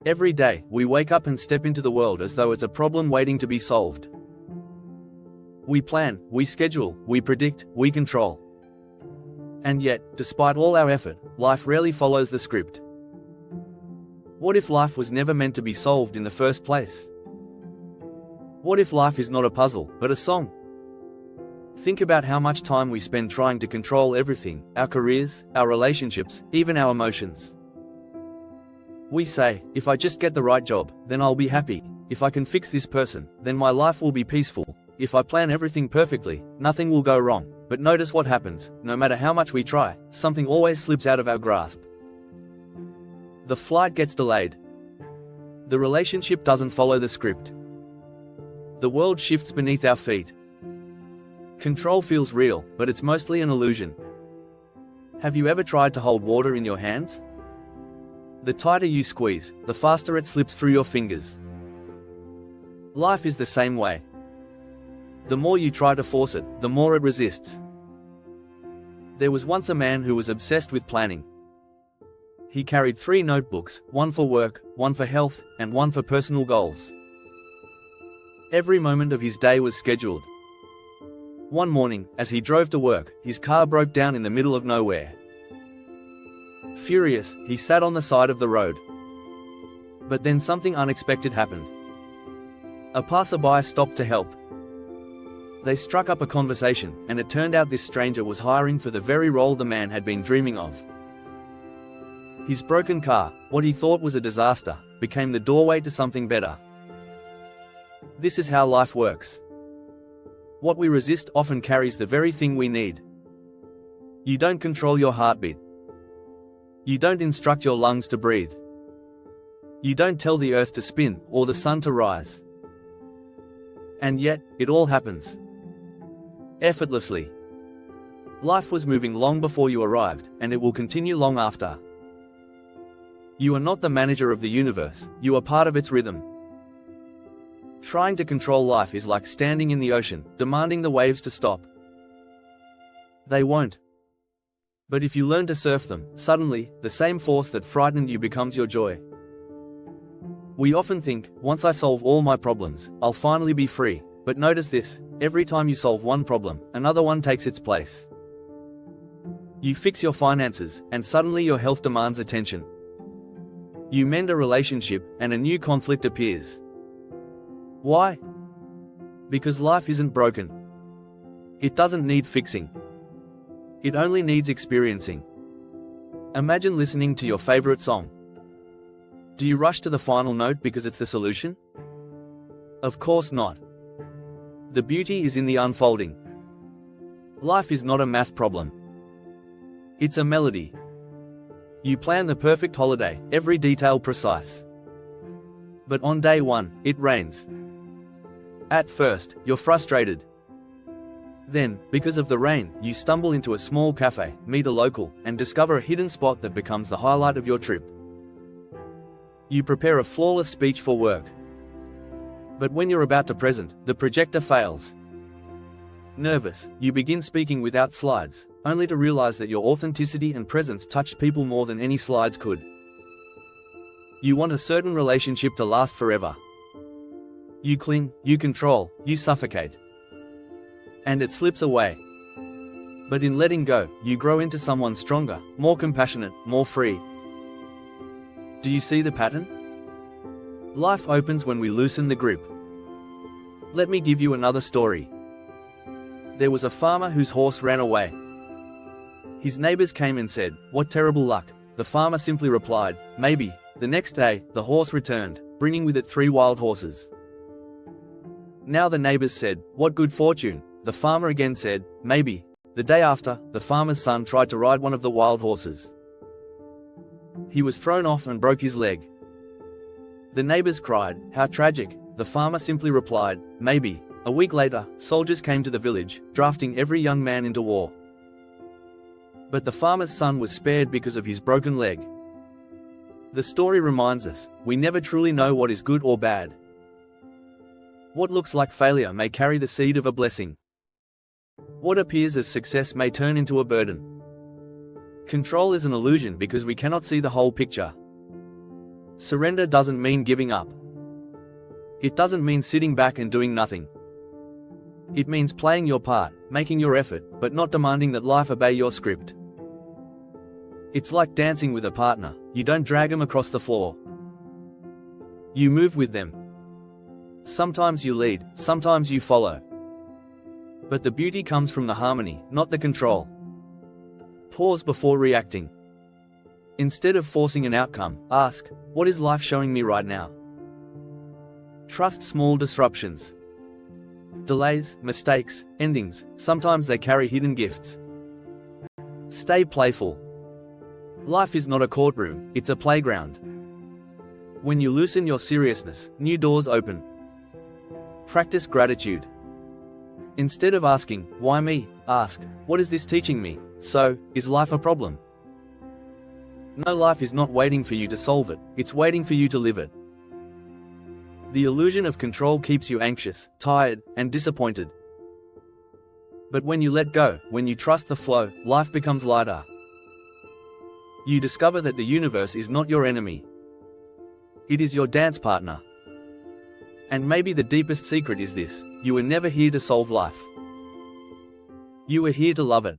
Every day, we wake up and step into the world as though it's a problem waiting to be solved. We plan, we schedule, we predict, we control. And yet, despite all our effort, life rarely follows the script. What if life was never meant to be solved in the first place? What if life is not a puzzle, but a song? Think about how much time we spend trying to control everything, our careers, our relationships, even our emotions. We say, if I just get the right job, then I'll be happy. If I can fix this person, then my life will be peaceful. If I plan everything perfectly, nothing will go wrong. But notice what happens: no matter how much we try, something always slips out of our grasp. The flight gets delayed. The relationship doesn't follow the script. The world shifts beneath our feet. Control feels real, but it's mostly an illusion. Have you ever tried to hold water in your hands? The tighter you squeeze, the faster it slips through your fingers. Life is the same way. The more you try to force it, the more it resists. There was once a man who was obsessed with planning. He carried 3 notebooks, one for work, one for health, and one for personal goals. Every moment of his day was scheduled. One morning, as he drove to work, his car broke down in the middle of nowhere. Furious, he sat on the side of the road. But then something unexpected happened. A passerby stopped to help. They struck up a conversation, and it turned out this stranger was hiring for the very role the man had been dreaming of. His broken car, what he thought was a disaster, became the doorway to something better. This is how life works. What we resist often carries the very thing we need. You don't control your heartbeat. You don't instruct your lungs to breathe. You don't tell the earth to spin, or the sun to rise. And yet, it all happens. Effortlessly. Life was moving long before you arrived, and it will continue long after. You are not the manager of the universe, you are part of its rhythm. Trying to control life is like standing in the ocean, demanding the waves to stop. They won't. But if you learn to surf them, suddenly, the same force that frightened you becomes your joy. We often think, once I solve all my problems, I'll finally be free. But notice this: every time you solve one problem, another one takes its place. You fix your finances, and suddenly your health demands attention. You mend a relationship, and a new conflict appears. Why? Because life isn't broken. It doesn't need fixing. It only needs experiencing. Imagine listening to your favorite song. Do you rush to the final note because it's the solution? Of course not. The beauty is in the unfolding. Life is not a math problem. It's a melody. You plan the perfect holiday, every detail precise. But on day 1, it rains. At first, you're frustrated. Then, because of the rain, you stumble into a small cafe, meet a local, and discover a hidden spot that becomes the highlight of your trip. You prepare a flawless speech for work. But when you're about to present, the projector fails. Nervous, you begin speaking without slides, only to realize that your authenticity and presence touched people more than any slides could. You want a certain relationship to last forever. You cling, you control, you suffocate. And it slips away. But in letting go, you grow into someone stronger, more compassionate, more free. Do you see the pattern? Life opens when we loosen the grip. Let me give you another story. There was a farmer whose horse ran away. His neighbors came and said, "What terrible luck." The farmer simply replied, "Maybe." The next day, the horse returned, bringing with it 3 wild horses. Now the neighbors said, "What good fortune." The farmer again said, "Maybe." The day after, the farmer's son tried to ride one of the wild horses. He was thrown off and broke his leg. The neighbors cried, "How tragic." The farmer simply replied, "Maybe." A week later, soldiers came to the village, drafting every young man into war. But the farmer's son was spared because of his broken leg. The story reminds us, we never truly know what is good or bad. What looks like failure may carry the seed of a blessing. What appears as success may turn into a burden. Control is an illusion because we cannot see the whole picture. Surrender doesn't mean giving up. It doesn't mean sitting back and doing nothing. It means playing your part, making your effort, but not demanding that life obey your script. It's like dancing with a partner. You don't drag them across the floor. You move with them. Sometimes you lead, sometimes you follow. But the beauty comes from the harmony, not the control. Pause before reacting. Instead of forcing an outcome, ask, what is life showing me right now? Trust small disruptions. Delays, mistakes, endings, sometimes they carry hidden gifts. Stay playful. Life is not a courtroom, it's a playground. When you loosen your seriousness, new doors open. Practice gratitude. Instead of asking, why me? Ask, what is this teaching me? So, is life a problem? No, life is not waiting for you to solve it, it's waiting for you to live it. The illusion of control keeps you anxious, tired, and disappointed. But when you let go, when you trust the flow, life becomes lighter. You discover that the universe is not your enemy. It is your dance partner. And maybe the deepest secret is this: you were never here to solve life. You were here to love it.